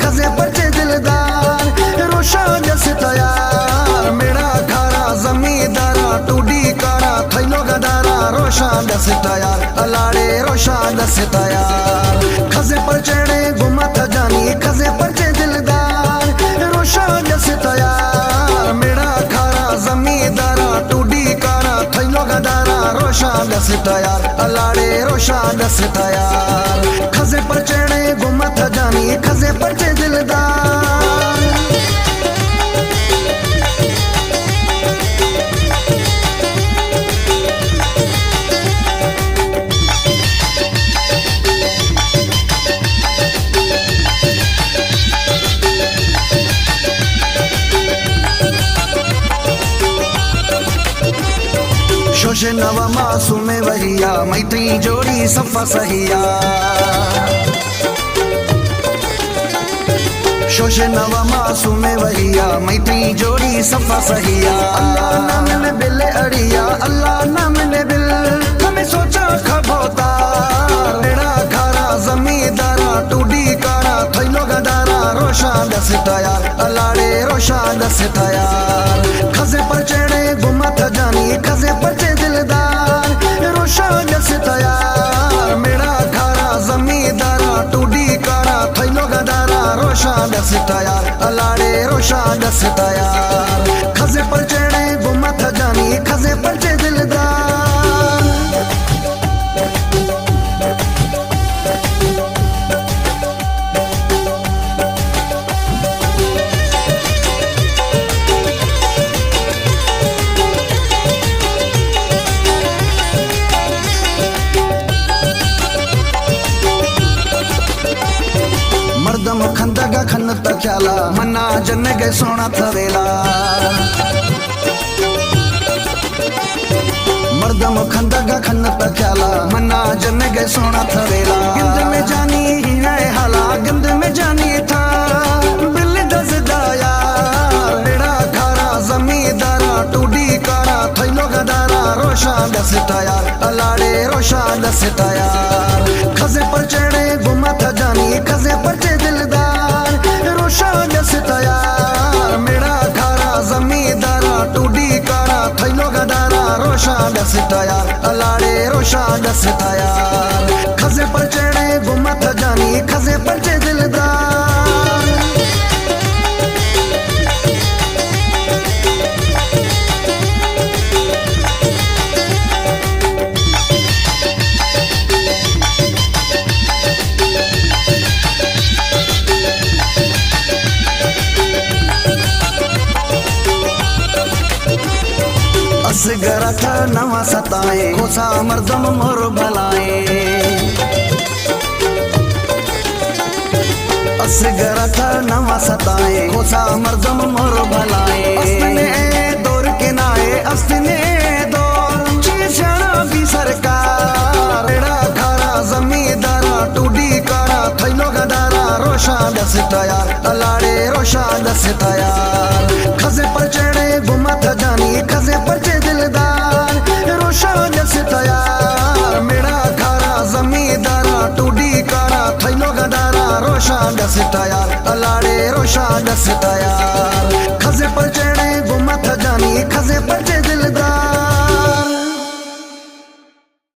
खजे परचे दिलदार रोशन जैसे तैयार मेरा खारा जमींदारा टूडी कारा थैलो गदारा रोशन जैसे तैयार अलाड़े रोशन जैसे तैयार खजे परचे गुमत जानी खजे परचे दिलदार रोशन जैसे तैयार मेरा खारा जमींदारा टूडी कारा थैलो गदारा रोशन जैसे तैयार अलाड़े रोशन जैसे तैयार खजे परचे गुमत जानी खजे परचे दिलदार शोशे नवा मासूमे वहिया मैत्री जोड़ी सफा सहिया शोशे नवा मासूमे वहिया मैत्री जोड़ी सफा सहिया अल्लाह ना मिले बिल अड़िया अल्लाह ना मिले बिल हमें सोचा खबोतार मेरा खारा जमींदारा टूडी कारा थैलो गदारा रोशन दस तैयार अलाड़े रोशन दस तैयार खजे परचेड़े गुमत जानी खजे परचे दिलदार रोशन दस तैयार मेरा खारा जमींदारा टूडी कारा थैलो गदारा रोशन दस तैयार अलाड़े रोशन दस तैयार खजे परचेड़े गुमत जानी खजे परचे दिलदार मर्दम खंदगा खन तक्याला मना जन गए सोना थवेला मर्दम खंदगा खन तक्याला मना जन गए सोना थवेला गिंद में जानी ही नए हाला गिंद में जानी था बिल दस दाया मेरा खारा जमींदारा टूडी कारा थैलो गदारा रोशन दस तैयार अलाड़े रोशन दस तैयार खजे परचेड़े गुमत जानी खजे परचे दिलदार रोशन दस तैयार मेरा खारा जमींदारा टूडी कारा थैलो गदारा रोशन दस तैयार अलाड़े रोशन दस तैयार खजे परचेड़े गुमत जानी खजे परचे दिलदार असगरा था नवा सताए खोसा मर्दम मोर भलाए असगरा था नवा सताए खोसा मर्दम मोर भलाए अस्ने दौर के नाए अस्ने दौर चीज़ना भी सरकार मेरा खारा जमींदारा टूडी कारा थैलो गदारा रोशन दस तैयार अलाड़े रोशन दस तैयार खजे परचेड़े गुमत जानी खजे परचे दिलदार रोशन दस तैयार मेरा खारा जमींदारा टूडी कारा थैलो गदारा रोशन दस तैयार अलाड़े रोशन दस तैयार खजे परचेड़े